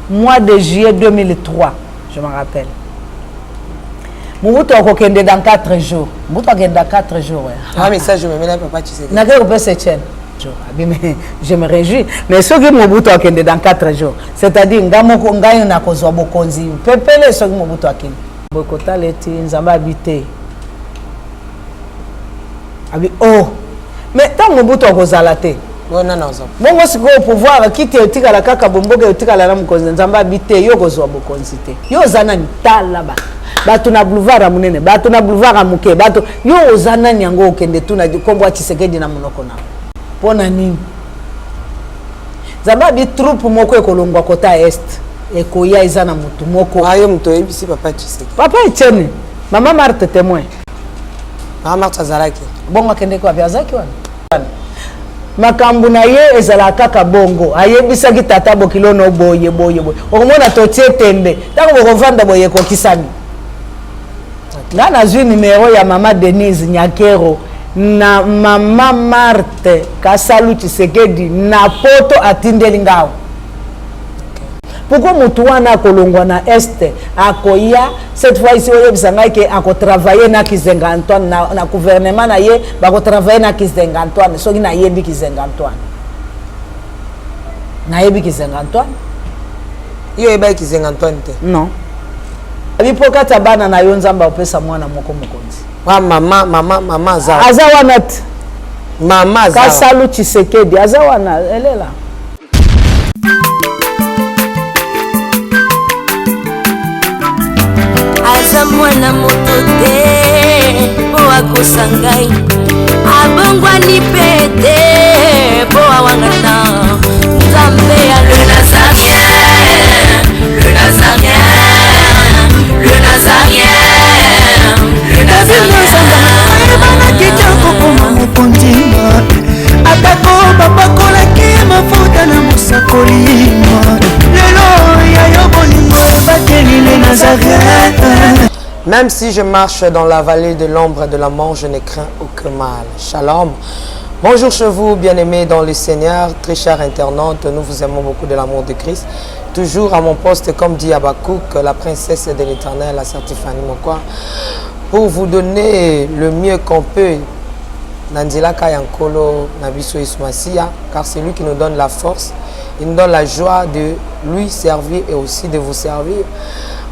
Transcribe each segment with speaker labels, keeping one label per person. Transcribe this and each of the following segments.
Speaker 1: mois de juillet 2003, je me rappelle. Mobutu a kokende dans 4 jours. Mobutu a kokende dans 4 jours.
Speaker 2: Ah, mais ça, je me mets là, papa, tu sais.
Speaker 1: Je me réjouis. Mais ce qui Mobutu a kokende dans 4 jours, c'est-à-dire, ngai na kozwa bokonzi. Pepele ce qui Mobutu a kokende. Bokota leti nzamba habité. Abi oh. Mais tant Mobutu a kozala te.
Speaker 2: Non, non, non.
Speaker 1: Bon, moi, c'est au pouvoir, qui te dit la kaka bomboge, tu as la lame cause, nzamba habité, yo kozwa bokonzi te. Yo zana ni tala ba. Bato na boulevard à munene, bato na boulevard à muke, bato yo ozana nyango okende tuna kombo Tshisekedi na munoko na. Pona nini? Zamba bi troupe moko ekolongwa kota est. Ekoya ezana mutu moko.
Speaker 2: Ayo muto ebisi papa Tshisekedi.
Speaker 1: Papa Etienne, maman Marthe témoin.
Speaker 2: Maman Marthe azalaki.
Speaker 1: Bongo akende kwa biazaki wana. Makambu na ye ezala kaka bongo ayebisa ki tata bokilo no boye. Okomona totie tembe. Tako bokovanda boye ko kisani. Là, na zwi numéro ya Maman Denise Nyakero na Maman Marthe Kasalu Tshisekedi na poto atindeli ngao. Pourquoi mutu wana kolongwa na este akoya cette fois ici oyo bisangai ke ako travailler na Kizenga Antoine na gouvernement na ye ba ko travailler na Kizenga Antoine soki na yebi Kizenga Antoine. Na yebi Kizenga Antoine?
Speaker 2: Yo eba Kizenga Antoine te.
Speaker 1: Non. Bipoka tabana na yo nzamba opesa mwana moko mokonzi.
Speaker 2: Wa mama aza.
Speaker 1: Aza wana te.
Speaker 2: Mama aza.
Speaker 1: Kasalu Tshisekedi aza wana elela.
Speaker 3: Aza mwana moto te po akosangai. Abongwa ni pete po awangata. Nzambe ya le Nazarien. Le Nazarien. Le Nazarien, le Nazarien.
Speaker 4: Ebana kitoko koma mokontinga. Atako babakola ki mafuta na musakolima. Lelo ya yo bolingo bakeli le Nazarien.
Speaker 2: Même si je marche dans la vallée de l'ombre de la mort, je ne crains aucun mal. Shalom. Bonjour chez vous, bien-aimés dans le Seigneur, très chers internautes, nous vous aimons beaucoup de l'amour de Christ. Toujours à mon poste, comme dit Habakkuk, la princesse de l'Éternel, la Saint-Tiffany Mokwa, pour vous donner le mieux qu'on peut, Nandila Kayankolo, Nabiso Ismasia, car c'est lui qui nous donne la force, il nous donne la joie de lui servir et aussi de vous servir.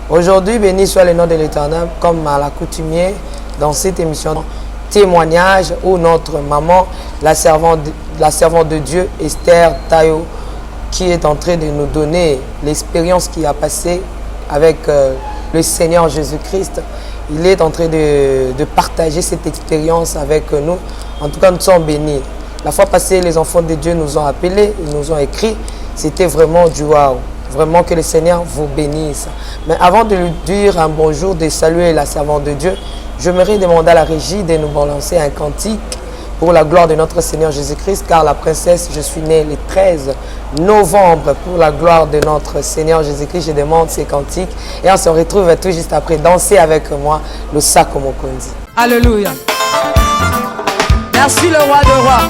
Speaker 2: Aujourd'hui, béni soit le nom de l'Éternel, comme à l'accoutumée dans cette émission témoignage où notre maman, la servante de Dieu, Esther Tayo, qui est en train de nous donner l'expérience qu'il a passée avec le Seigneur Jésus-Christ. Il est en train de partager cette expérience avec nous. En tout cas, nous sommes bénis. La fois passée, les enfants de Dieu nous ont appelés, ils nous ont écrit. C'était vraiment du waouh. Vraiment que le Seigneur vous bénisse. Mais avant de lui dire un bonjour, de saluer la servante de Dieu, j'aimerais demander à la régie de nous balancer un cantique pour la gloire de notre Seigneur Jésus-Christ, car la princesse, je suis née le 13 novembre pour la gloire de notre Seigneur Jésus-Christ. Je demande ces cantiques et on se retrouve tout juste après. Danser avec moi le Sako Mokonzi.
Speaker 5: Alléluia. Merci le roi de rois.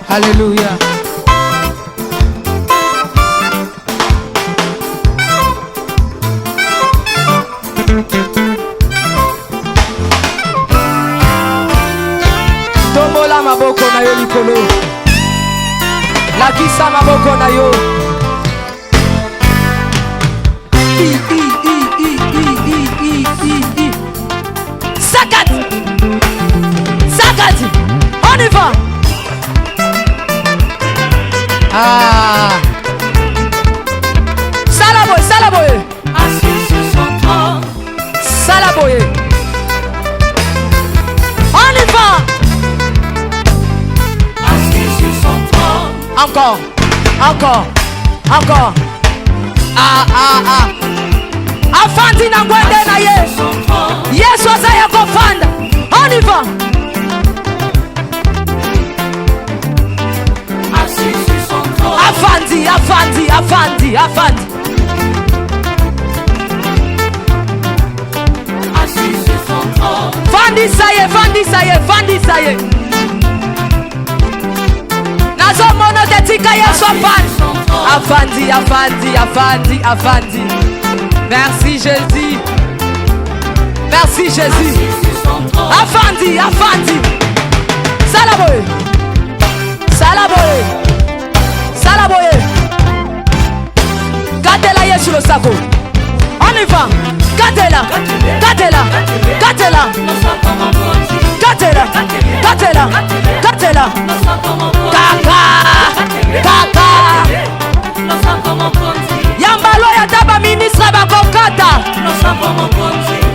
Speaker 5: Alléluia. Tombola maboko na yo likolo. Lakisa maboko na yo. Sakati. Sakati. On y va. Ah. Salaboye, Salaboye.
Speaker 3: Assis sur son trône.
Speaker 5: Salaboye. On y va.
Speaker 3: Assis sur son trône.
Speaker 5: Encore, encore, encore. Ah, ah, ah. Afandi na ngwende na ye. Yesu azaya kofanda. On y va. Afandi, Afandi, Afandi, Afandi. vandisa ye, vandisa ye, vandisa ye. Nazo mono te tika Yesu afandi. Afandi, afandi, afandi, afandi. Merci Jésus. Merci Jésus. Afandi, afandi. Salaboye. Salaboye. Salaboye. Gatela Yesu le sako. On y va. Gatela. Gatela. Gatela. Gatela. Gatela. Gatela. Kaka. Kaka. Yambalo ya taba ministre bakokata.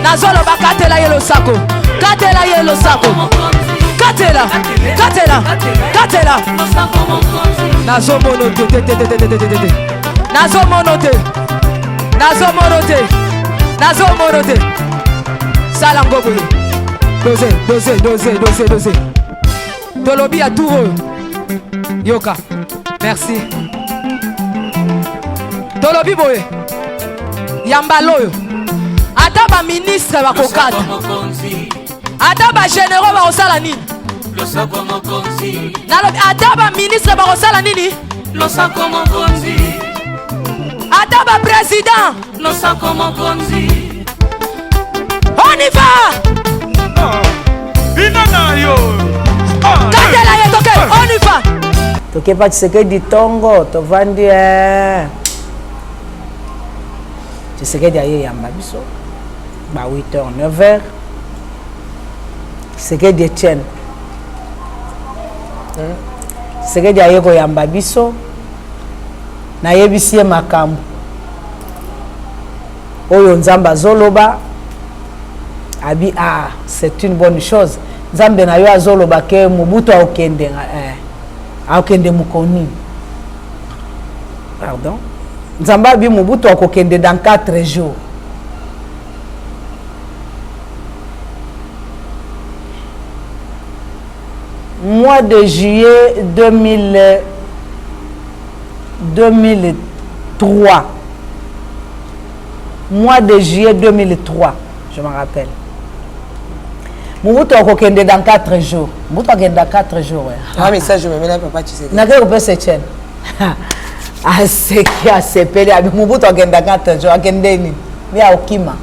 Speaker 5: Nazolo bakatela yelo sako. Katela yelo sako. Katela. Katela. Katela. Nazo monote. Nazo monote. Nazo monote. Nazo monote. Salango boye. Dosé. Tolobi a tout. Yoka. Merci. Tolobi boye. Yambaloyo. Ataba ministre bakokata. Ataba généraux bakosala nini? Ataba ministre bakosala nini? Ataba président. On y va. Katela ye toke. On y va.
Speaker 1: Toke pa Tshisekedi tongo tovandi Tshisekedi aye yamba biso ba 8h 9h Tshisekedi Etienne Tshisekedi aye ko yamba biso na yebisi ye makambo oyo nzamba zoloba abi c'est une bonne chose. Nzambe na yo azoloba ke Mobutu akende mukoni. Pardon. Nzamba bi Mobutu akokende dans 4 jours. Mois de juillet 2003. Mois de juillet 2003, je me rappelle. Mobutu akokende dans 4 jours. Mobutu akende dans 4 jours.
Speaker 2: Ah mais ça je me mets là papa tu sais.
Speaker 1: Nake ko pese chen. Ah c'est qui a sepelé abi Mobutu akende dans 4 jours akende ni. Mi akokima.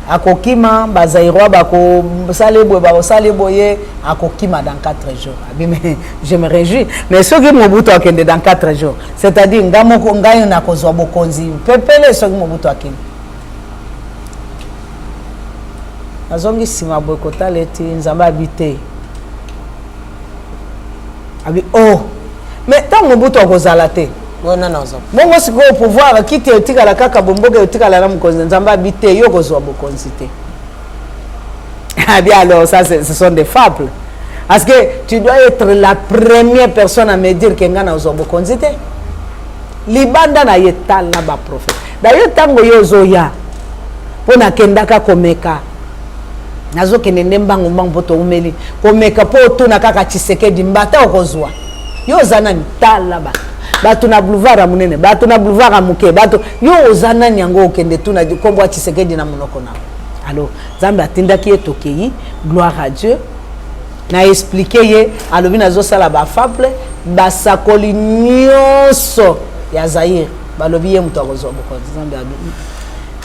Speaker 1: Akokima bazairwa bako saleboye akokima dans 4 jours. Abi mais je me réjouis. Mais ce que Mobutu akende dans 4 jours, c'est-à-dire ngamoko ngayo na kozwa bokonzi. Pepele ce que Mobutu akende. Azongi sima boycota leti nzamba habité abi mais tant Mobutu akozala te
Speaker 2: non
Speaker 1: bongo siko pouvoir kiti etikala kaka bomboga etikala na mukonzi nzamba habité yo kozwa bokonzi te abi alors ça ce sont des fables parce que tu dois être la première personne à me dire que ngana ozwa bokonzi te libanda na yetal na ba prophète d'ailleurs tango yo zoya pona kendaka komeka nazo kenende mbangu mpoto umeli komeka po tuna kaka Tshisekedi mbata okozwa yo zana mitala batu na boulevard munene batu na boulevard muke batu yo zana nyango okende tuna kombo Tshisekedi na monoko na alors Nzambe atindaki etokei gloire à Dieu na expliquer ye alobi nazo sala ba fable basakoli nyonso ya Zaire balobi ye muto akozwa bokonzi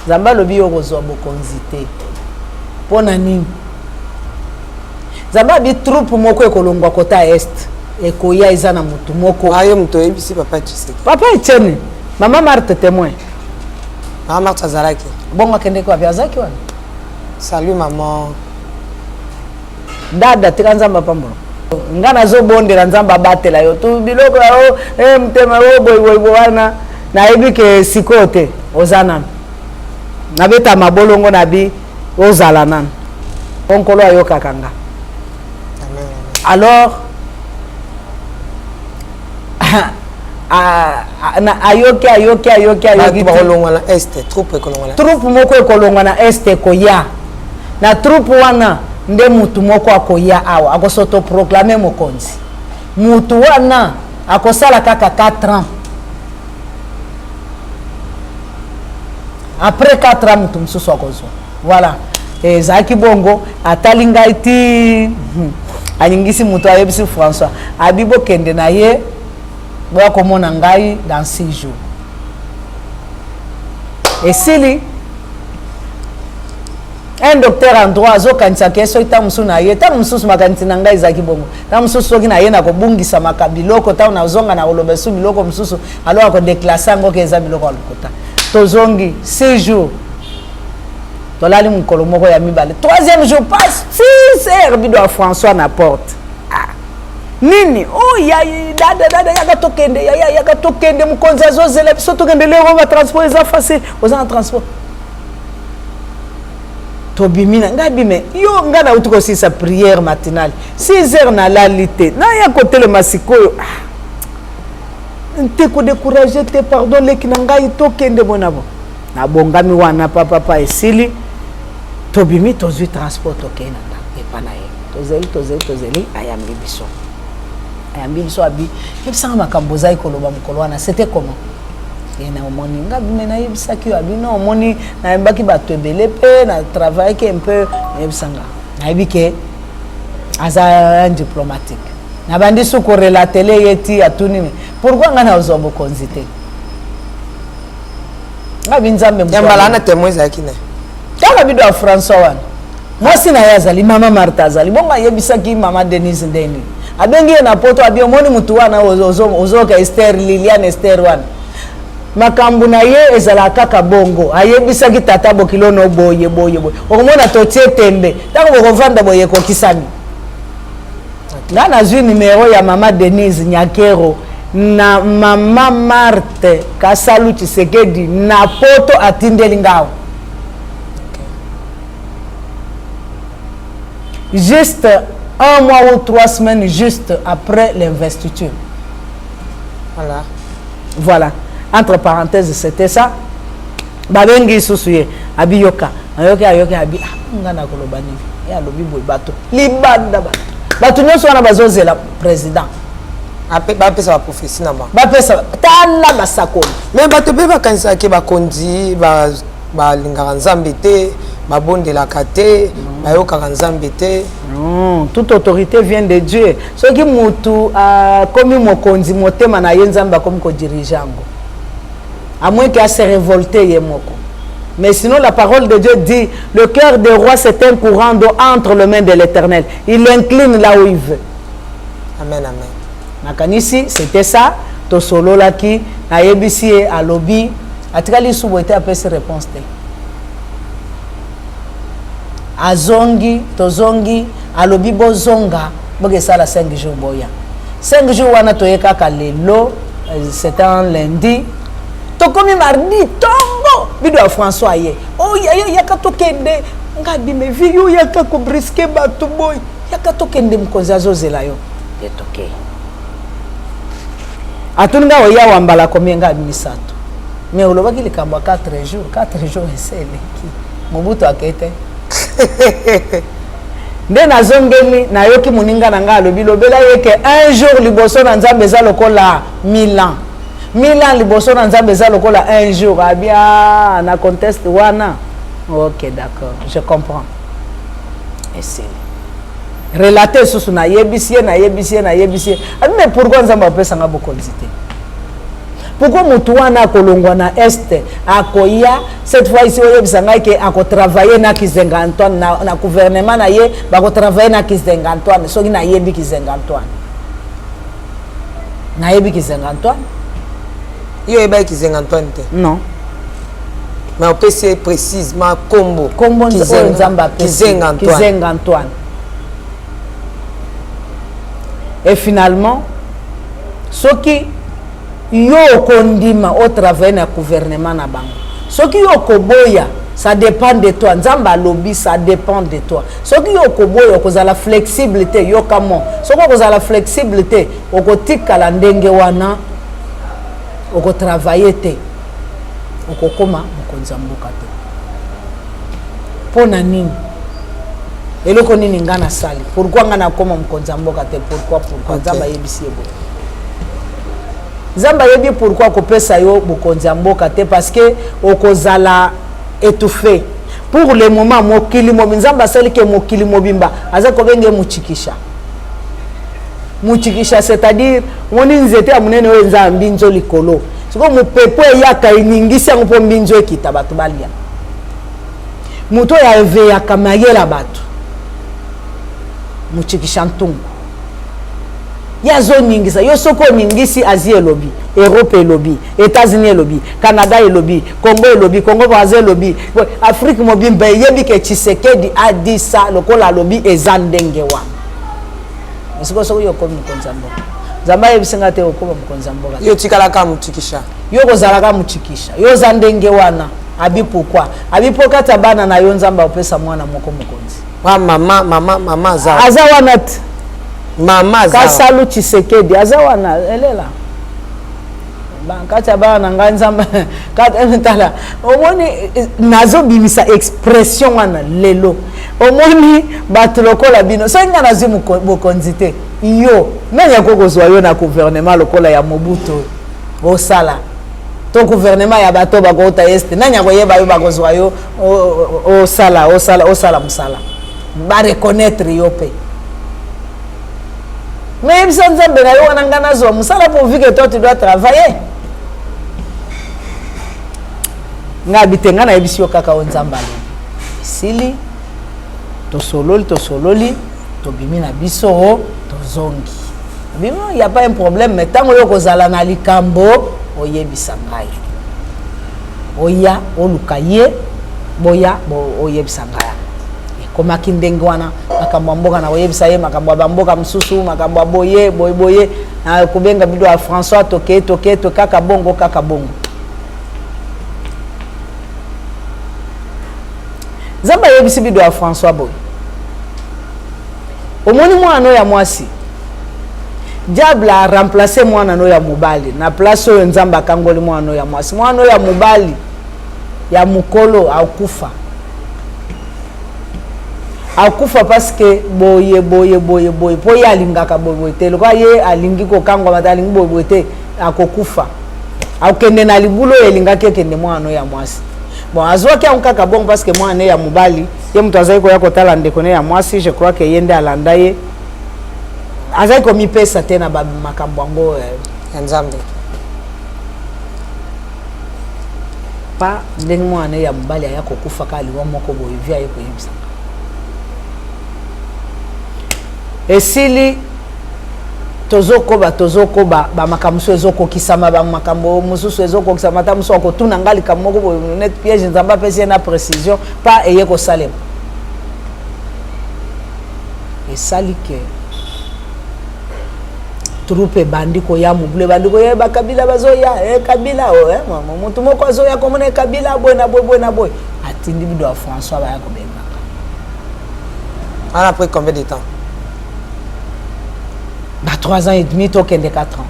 Speaker 1: Nzambe alobi yo kozwa bokonzi te pona nini Nzambe bi troupe moko ekolongwa kota est ekoya eza na mutu moko
Speaker 2: ayo muto ebisi papa tu sais
Speaker 1: papa Etienne mama Marthe témoin
Speaker 2: mama Marthe azalaki
Speaker 1: bongo akende kwa biazaki wana
Speaker 2: salut maman
Speaker 1: dada tika Nzamba pambo ngana zo bondela Nzamba batela yo tu biloko yo mtema wo boy wana na ebike sikote ozana na beta mabolongo na bi ozala nan onkolo ayoka kanga alors ayoki
Speaker 2: bakolongwa na este troupe
Speaker 1: moko ekolongwa na este koya na troupe wana nde mutu moko akoya awa akosoto proclamer mokonzi mutu wana akosala kaka 4 ans après 4 ans mutu mususu akozwa voilà ezaki bongo atali ngai ti alingisi moto ayebisi François abibo kende na ye boya komona ngai dans 6 jours esili un docteur en droit azokanisa ke soki ntango mosusu na ye ntango mosusu makanisi na ngai ezalaki bongo ntango mosusu soki na ye na kobungisa biloko ntango nazonga na koloba esu biloko mosusu alors akodeklase yango ke eza biloko ya lokuta tozongi 6 jours tolali mokolo moko ya mibale 3e jour passe 6 heures bido ya François na porte nini dada yaka tokende mokonzi azozela biso tokende lero ba transport eza facile oza na transport tobimina ngai bime yo nga na uti kosisa prière matinale 6 heures na lalité na ya kotelema sikoyo nte kodécouragé te pardon leki na ngai tokende bonabo na bongami wana papa esili tobimi tozwi transport tokenda epa na ye tozeli ayambi biso abi yebisanga makambo ozali koloba mokolo wana c'était comment na omoni nga bime nayebisaki yo abi na omoni nayembaki bato ebele mpe na travail ke mpe nayebisanga nayebi ke aza un diplomatique nabandi su korelatele ye ti atunini pourquoi nga na ozwa bokonzi te nga binzambe
Speaker 2: yambala na témoin ezalaki ne
Speaker 1: kaka bido ya François wana mwasi na ye azali mama Martha azali bongo ayebisaki mama Denise ndeni abengi ye na poto abi omoni mutu wana ozoka Esther Liliane Esther wana makambo na ye ezala kaka bongo ayebisaki tata bokilono boye okomona totie tembe ntango bokovanda boye kokisani nga nazwi numero ya mama Denise Nyakero na mama Marthe Kasalu Tshisekedi na poto atindeli ngao juste 1 mois ou 3 semaines juste après l'investiture. Voilà. Entre parenthèses, c'était ça. Babengi susuye abiyoka ayoka abi ngana kolobani ya lobi boy bato libanda bato nyonso wana bazozela président
Speaker 2: bapesa baprophétie na ma
Speaker 1: bapesa tala basakoli
Speaker 2: mais bato mpe bakanisaki bakondi balingaka nzambe te babondelaka te bayokaka nzambe te.
Speaker 1: Toute autorité vient de Dieu. Ce qui mutu comme mokonzi motema na ye nzambe comme ko dirigeango à moins qu'il se révolté yemoko. Mais sinon la parole de Dieu dit le cœur des rois c'est un courant d'eau entre les mains de l'Éternel. Il l'incline là où il veut.
Speaker 2: Amen.
Speaker 1: Nakanisi c'était ça to solo laki na yebisi a lobby atikali suboite apesi réponse te. Azongi tozongi alobi bozonga boge sala 5 jours boya 5 jours wana toyeka kalelo c'était un lundi to komi mardi tongo bido ya François ye yaka tokende ngabi me viyo yaka ko brisker bato boy yaka tokende mkonzi azozela yo etoke atunga oya wambala komi ngabi misato mais olobaki likambo 4 jours eseleki mobutu akete nde nazongeli nayoki moninga na nga alobi lobela yeke un jour liboso na nzambe eza lokola 1000 ans liboso na nzambe eza lokola un jour abia na conteste wana. Ok, d'accord, je comprends. Et c'est relater susu na yebisi mais pourquoi nzambe apesa nga bokonzi te? Pourquoi mutuana kolongwa na este akoya cette fois ici oyebisa ngai ke ako travailler na Kizenga Antoine na gouvernement na ye ba ko travailler na Kizenga Antoine soki na yebi Kizenga Antoine
Speaker 2: yo eba Kizenga Antoine te
Speaker 1: non
Speaker 2: mais on peut c'est précisément combo
Speaker 1: Kizenga Antoine et finalement soki yo kondima au travail na gouvernement na bango soki yo koboya ça dépend de toi nzamba lobby ça dépend de toi soki yo koboya kozala flexibilité yo kamo soko kozala flexibilité okotikala ndenge wana oko travailler te okokoma mokonzi mboka te pona nini eloko nini ngana sali pourquoi ngana koma mokonzi mboka te pourquoi nzamba yebisi ebo Zamba yebi pourquoi kopesa yo bokonzi mboka te parce que okozala étouffé pour le moment mokili mobinzamba sali ke mokili mobimba aza ko benge muchikisha c'est-à-dire moni nzete ya munene we nzambi nzo likolo siko mupepo yaka iningisi ngo po mbinzo ekita batu balia muto ya eve ya kamayela batu muchikisha ntungu yazo ningisa yo soko ningisi Asie lobby Europe lobby États-Unis lobby Canada lobby Congo Brazil lobby Afrique mobimba yebi ke Tshisekedi a dit ça lokola lobby ezandengewa siko soko yo komi konzambo zamba yebisenga te okoma mkonzambo
Speaker 2: yo tikala ka muchikisha
Speaker 1: yo kozalaka muchikisha yo zandengewana abi pourquoi abi pokata bana na yo nzamba opesa mwana moko mukonzi
Speaker 2: mama za
Speaker 1: aza wana
Speaker 2: mama za
Speaker 1: Kasalu Tshisekedi azawana elela bankata bana nganzamba kata entala omoni nazo bimisa expression wana lelo omoni batulokola bino senga nazimu bokonzite yo nanya kokozwa yo na gouvernement lokola ya Mobutu osala to gouvernement ya bato bakota este nanya koyeba yo bakozwa yo osala musala ba reconnaître yo pe mais il s'en zambé na yo nangana zo musala pour vivre que toi tu dois travailler ngabite ngana ebisi yo kaka onzambala sili to sololi to bimi na biso to zongi bimi y a pas un problème mais tant yo kozala na likambo oyebisa ngai oya olukaye boya oyebisa ngai koma kindenge wana makambo mboka na oyebisa ye makambo bamboka msusu makambo boye na kubenga bido ya François toke kaka bongo zamba yebisi bido ya François boy omoni mwana ya mwasi diable a remplacer mwana no ya mubali na place oyo nzamba kangoli mwana ya mwasi mwana ya mubali ya mukolo akufa parce que boye po ye alingaka boye te lokwa ye alingi kokangwa mata alingi boye te akokufa akende na libulo elingaki ekende mwana ya mwasi bon azwaki ankaka bon parce que mwana ya mubali ye mutu azali koya kotala ndeko ne ya mwasi je crois que yende alanda ye azali komipesa te na makambo yango
Speaker 2: ya nzambe
Speaker 1: pa ndenge mwana ya mubali aya kokufa ka liwa moko boye via ye koyebisa esili tozokoba bamakambo ezokokisama bamakambo mosusu ezokokisama ta mosusu akotuna nga likambo moko boye net piège nzambe apesi ye na précision pa eye kosalema esali ke troupe ebandi koya mobulu ebandi koyeba kabila bazoya kabila motu moko azoya komona kabila boye na boye atindi bido ya François baya kobengaka
Speaker 2: après combien de temps?
Speaker 1: 3 ans et demi tokende 4 ans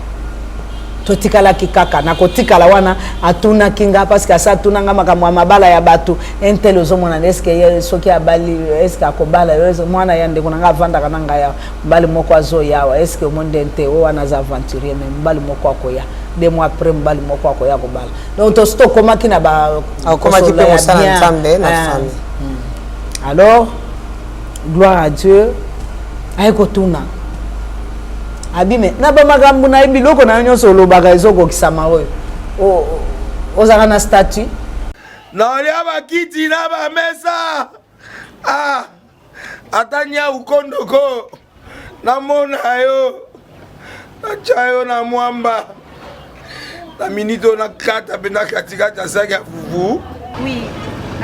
Speaker 1: totikala kikaka na kotikala wana atuna kinga parce que asa tunanga makambo ya mabala ya batu entel ozomona eske soki abali eske akobala mwana ya ndeko nanga avanda kananga ya mbali moko azoya eske monde ente o wana za aventurier mais mbali moko akoya 2 mois après mbali moko akoya kobala donc to sto komaki na ba
Speaker 2: komaki pe mosala nzambe na famille
Speaker 1: alors gloire à Dieu ayeko tuna abime na ba makambo na biloko na nyonso lobaka ezoko kisama oyo ozaka na statut
Speaker 6: na lia bakiti na ba mesa atanya ukondoko na mona yo na chayo na mwamba na minito na kata pena katikata saki ya fufu.
Speaker 7: Oui,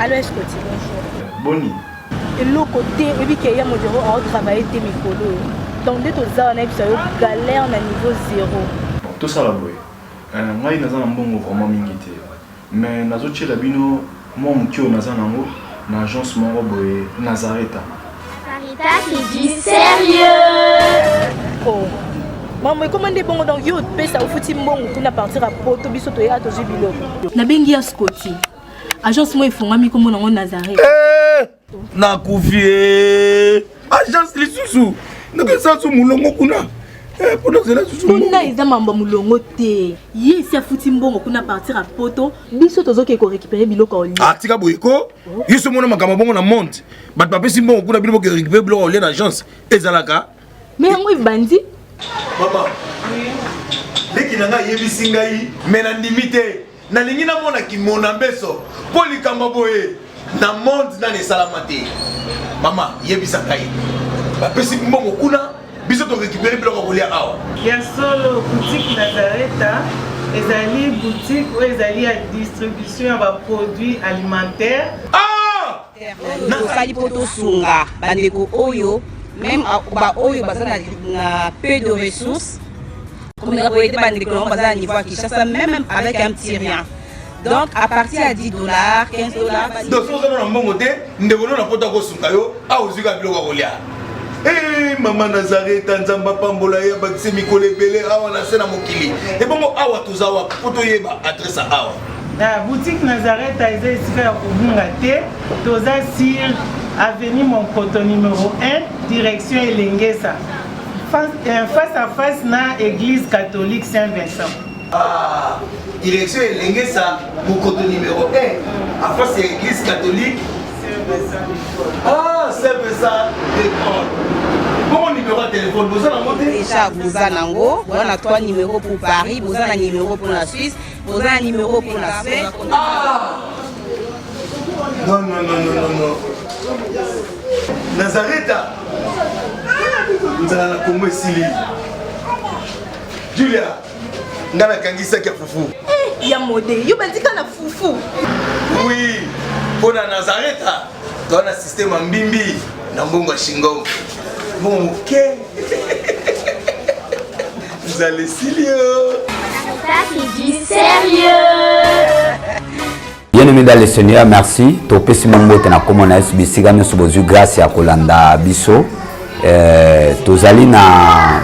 Speaker 7: alors est-ce que tu bonjour
Speaker 6: Boni
Speaker 7: et l'autre côté et puis qu'il y a mon bureau à travailler tes micros. Donc, dès que tu as une galère à niveau 0.
Speaker 8: Tout ça là, boy. Moi, il y a un bon vraiment mingité. Mais dans autres labino, moi, mon cœur, dans un agence, mon boy, Nazareta.
Speaker 3: Sarita, c'est du sérieux.
Speaker 7: Oh. Maman, comment est bon donc yo pèse au foutu bon pour na partir à Porto biso to ya to jibilo. Na bengi ya Scotty. Agence moi ifungwa mi comme na Nazareta.
Speaker 6: Na kufie. Agence lisusu. Naka sasu mulongo kuna. Pour cela, tu
Speaker 7: Tuna eza mamba mulongo te. Ye si afuti mbongo kuna partir à poto, biso tozoke ko récupérer biloko oli.
Speaker 6: Ah, tika boyeko. Yiso mona makama bongo na monte. Bat papa si mbongo kuna biloko récupérer biloko oli na agence. Ezalaka.
Speaker 7: Mais yango ibandi.
Speaker 6: Maman. Leki nanga yebisi ngai mais na ndimite. Na lingi na mona ki mona mbeso. Poli kamba boye. Na monte na ne salamate. Maman, yebisa ngai. Ba pesi mbongo kuna biso to récupérer biloko oli awa.
Speaker 9: Ya solo boutique Nazareta, ezali boutique où ezali à distribution ya produits alimentaires.
Speaker 6: Ah!
Speaker 10: Nakali poto sunga bandeko oyo même ba oyo bazana na peu de ressources. Comme on a été bandeko on bazana niveau à Kinshasa même avec un petit rien. Donc à partir à $10, $15.
Speaker 6: Donc si on a un bon côté, nous devons na poto ko sunga yo, a ozika biloko oli. Eh maman Nazareth nzamba pambola ya bakise mikole belé awa na sena mokili. Et bongo awa tozawa poto yeba adresse awa.
Speaker 9: La boutique Nazareth a été ici à Kubungate, toza sur avenue Monkoto numéro 1, direction Elengesa. Face à face na église catholique Saint-Vincent.
Speaker 6: Ah, direction Elengesa, Monkoto numéro 1, à face de l'église catholique Saint-Vincent. Ah, Saint-Vincent d'école. Bon numéro de téléphone, vous en avez
Speaker 10: déjà vous en avez, on a 3 numéros pour Paris, vous en avez un numéro pour la Suisse, vous en avez un numéro pour la Suède.
Speaker 6: Ah! Non. Nazareta. Nous allons la Congo Sili. Julia, ngana kangisa kia fufu.
Speaker 7: Ya modé, yo bandika na fufu.
Speaker 6: Oui, pour la Nazareta, dans un système en bimbi, na mbongo shingo. Bon, ok. Vous allez Silio.
Speaker 3: Ça c'est du sérieux.
Speaker 11: Bien-aimé dans le Seigneur, merci. Topesi mambote na komona SBC gano subozu grâce ya kolanda biso. Tozali na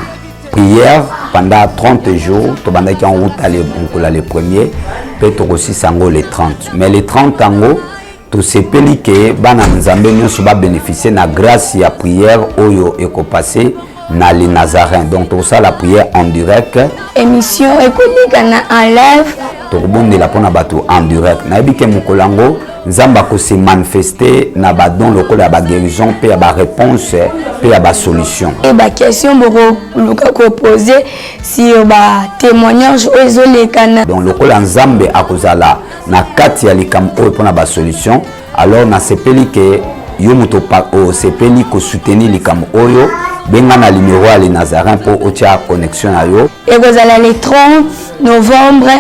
Speaker 11: prière pendant 30 jours. Tobanda ki en route aller le premier, pe tokosi sango le 30. Mais les 30 ango to sepeli ke bana nzambe nyonso ba bénéficier na grâce ya prière oyo ekopasser na les Nazaréens. Donc tout ça la prière en direct.
Speaker 12: Émission économique en live.
Speaker 11: Tokobondela pona bato en direct. Na yebike mukolango nzamba ko se manifester na ba don lokola ba guérison pe ya ba réponse pe ya ba solution.
Speaker 12: Et ba question boko luka ko poser si ba témoignage ozo lekana.
Speaker 11: Donc lokola nzambe akozala na kati ya likambo pona ba solution, alors na sepeli ke yo muto pa o sepeli ko soutenir likambo oyo benga na numéro ya les Nazaréens pour otia connexion na yo.
Speaker 12: Et kozala le 30 novembre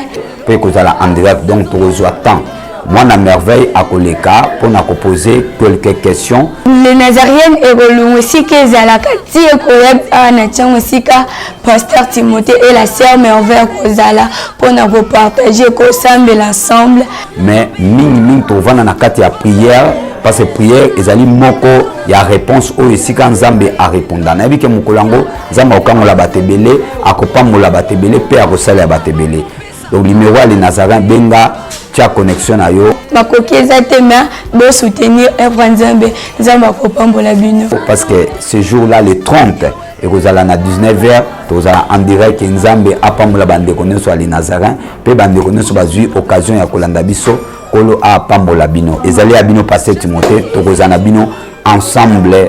Speaker 11: pe kozala en direct, donc tokozwa temps moi na merveille à koleka pour na poser quelques questions.
Speaker 12: Les Nazaréens et Rolungwesi kezala kati ekoyeb ana tchangosika pasteur Timothée et la sœur Merveille kozala pour na partager ko sambe l'ensemble.
Speaker 11: Mais mingi tovana na kati ya prière parce que prière ezali moko ya réponse oyo esika nzambe a répondre na yebike mukolango nzambe okangola batebele akopambola batebele pe akosala batebele. Donc numéro les Nazaréens benga tia connexion na yo
Speaker 12: bakoki ezatema bo soutenir œuvre nzambe nzambe akopambola bino
Speaker 11: parce que ce jour là le 30 et kozala na 19h tozala en direct nzambe apambola bandeko nyonso ya les Nazaréens pe bandeko nyonso bazwi occasion ya kolanda biso kolo apambola bino ezali ya bino pasteur Timothée tokozana bino ensemble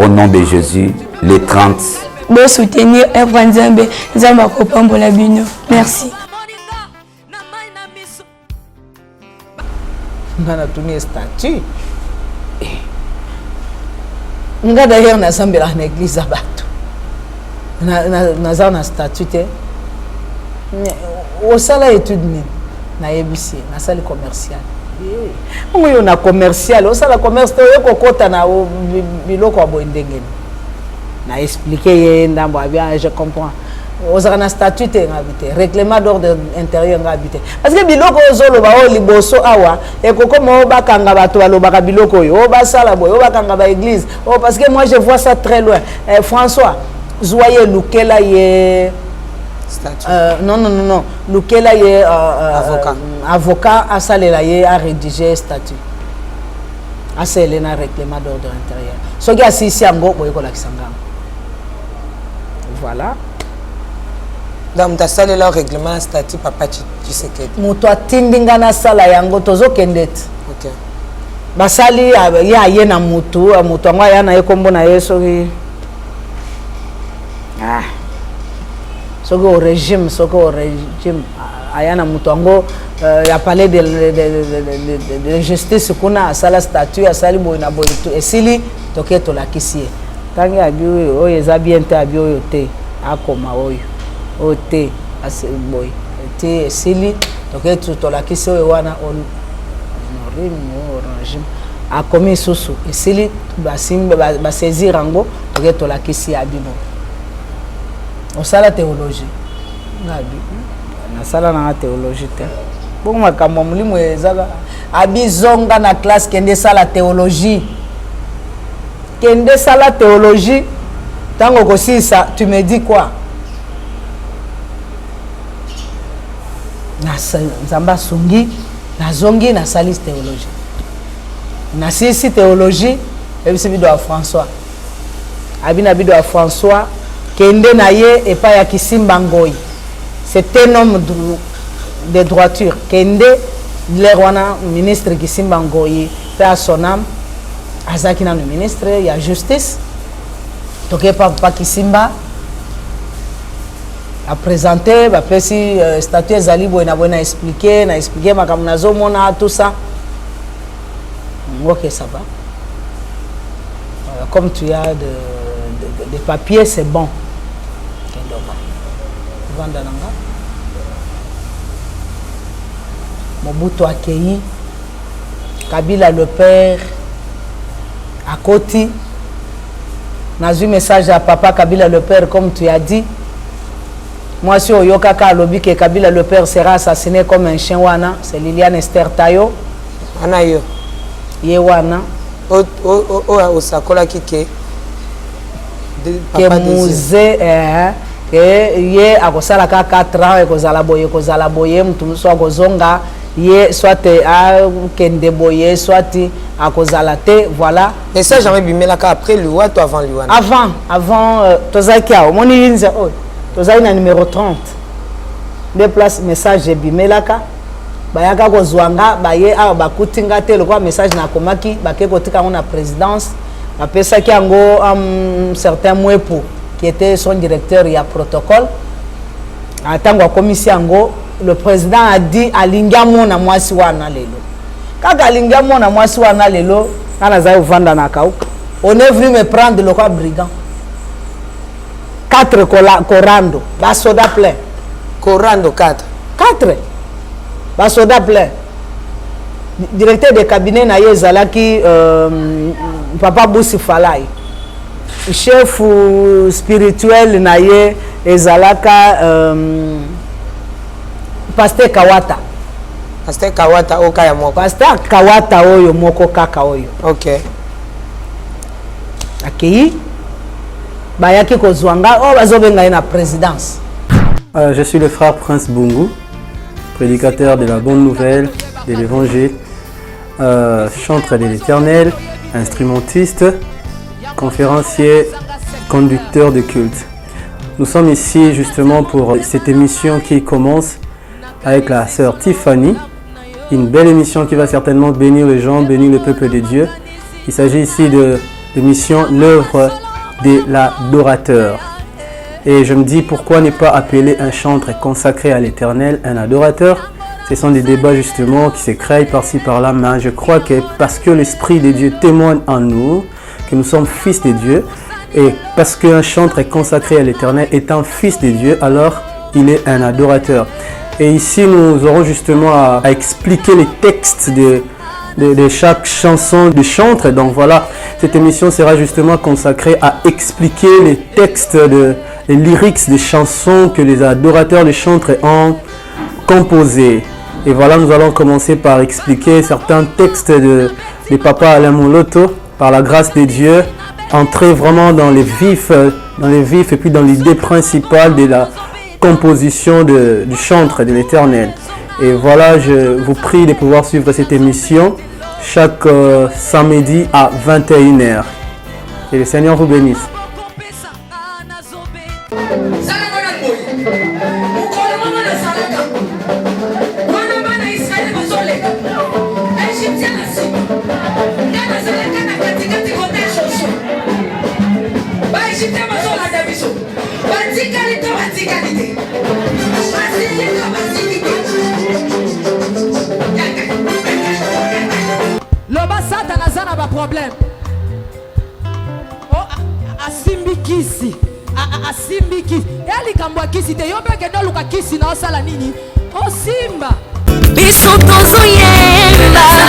Speaker 11: au nom de Jésus le 30
Speaker 12: bo soutenir œuvre nzambe nzambe akopambola bino. Merci.
Speaker 1: Ngana tuni statut. Nga d'ailleurs na sambela na église abato. Na statut te. Au sala étude ni na yebisi na salle commercial. Ngoyo na commercial, au sala commerce to yoko kota na biloko abo ndengeni. Na expliquer ye ndambo abia je comprends. Aux na statut te ngabité règlement d'ordre intérieur ngabité parce que biloko ozolo ba o liboso awa e kokoma bakanga bato balobaka biloko yo o basala boy o bakanga ba église oh parce que moi je vois ça très loin. François Zoye Lukela ye non Lukela ye avocat a salela ye a rédiger statut a selena règlement d'ordre intérieur so ki asisi yango boy ko la kisanga voilà.
Speaker 2: dans ta salle leur règlement statut papa Tshisekedi
Speaker 1: moto atindinga na sala yango tozokende ti
Speaker 2: OK
Speaker 1: basali ya ye na moto yango aya na ye kombo na ye soki soki au régime aya na moto yango ya palais de justice kuna asala statut asali boye na boye esili toke tolakisi ye ntangi abi oyo eza bien te abi oyo te akoma oyo te boye te esili toke tolakisi oyo wana régime akomi susu esili basaisir yango toke tolakisi abi boye osala théologie nasala na théologie te bongo makambo mulimo ezaka abizonga na classe kende sala théologie tango kosisa tu me dis quoi nzamba sungi nazongi na sali théologie nasisi théologie ebisi bido ya François abina bido ya François kende na ye epa ya Kisimba Ngoi c'est un homme de droiture kende lerwana ministre Kisimba Ngoi pe a son âme azaki na ministre ya justice toke pa Kisimba a présenté ba pesi statut ezali boye na boye na expliquer makambo nazomona tout ça OK ça va comme tu as des papiers c'est bon Vandananga Mobutu accueilli Kabila le père à Koti n'a eu message à papa Kabila le père comme tu as dit moi si Oyokaka lobby que Kabila le père sera assassiné comme un chien wana c'est Liliane Esther Tayo
Speaker 2: anayo
Speaker 1: yewana
Speaker 2: o sakola kike
Speaker 1: papa musée ye akosala ka 4 ans ekozala boye mutu muso akozonga ye soit akende boye soit akozala te voilà
Speaker 2: et ça jamais bimelaka après loi to avant loi
Speaker 1: avant tozaki a omoni yinza oyo tozali na numéro 30 de place message bimelaka bayaka kozwanga baye awa bakutinga te lokwa message na komaki bake kotika ngo na présidence bapesaki yango certain mwepo qui était son directeur il y a protocole atango a commission yango le président a dit alingamo na mwasi wana lelo kaka alingamo na mwasi wana lelo kana za uvanda na kauka on est venu me prendre le quoi brigand 4 corando basoda plein
Speaker 2: corando 4
Speaker 1: basoda plein directeur de cabinet na yezalaki papa Boussi Falai chef spirituel na ye ezalaka pasteur Kawata
Speaker 2: oka ya moko
Speaker 1: pasteur Kawata oyo moko kaka oyo
Speaker 2: OK
Speaker 1: akei bayaki kozwanga o bazobenga na présidence.
Speaker 13: Je suis le frère Prince Bungu, prédicateur de la bonne nouvelle de l'évangile, chantre de l'Éternel, instrumentiste, conférencier, conducteur de culte. Nous sommes ici justement pour cette émission qui commence avec la sœur Tiffany. Une belle émission qui va certainement bénir les gens, bénir le peuple de Dieu. Il s'agit ici de l'émission L'œuvre de l'adorateur. Et je me dis pourquoi ne pas appeler un chantre consacré à l'Éternel un adorateur. Ce sont des débats justement qui se créent par-ci par-là, mais je crois que parce que l'Esprit de Dieu témoigne en nous, que nous sommes fils de Dieu, et parce qu'un chantre est consacré à l'Éternel est un fils de Dieu, alors il est un adorateur. Et ici nous aurons justement à expliquer les textes de chaque chanson de chantre. Donc voilà, cette émission sera justement consacrée à expliquer les textes, les lyrics des chansons que les adorateurs de chantre ont composés. Et voilà, nous allons commencer par expliquer certains textes de Papa Alain Moloto, par la grâce de Dieu, entrer vraiment dans les vifs et puis dans l'idée principale de la composition du chantre de l'Éternel. Et voilà, je vous prie de pouvoir suivre cette émission chaque samedi à 21h. Et le Seigneur vous bénisse.
Speaker 5: loba Satan aza na ba problème. Oh asimbi kisi. Asimbi kisi. Elikambo kisi te yo peke ndo luka kisi na osala nini? O simba.
Speaker 14: Biso tozo yemba.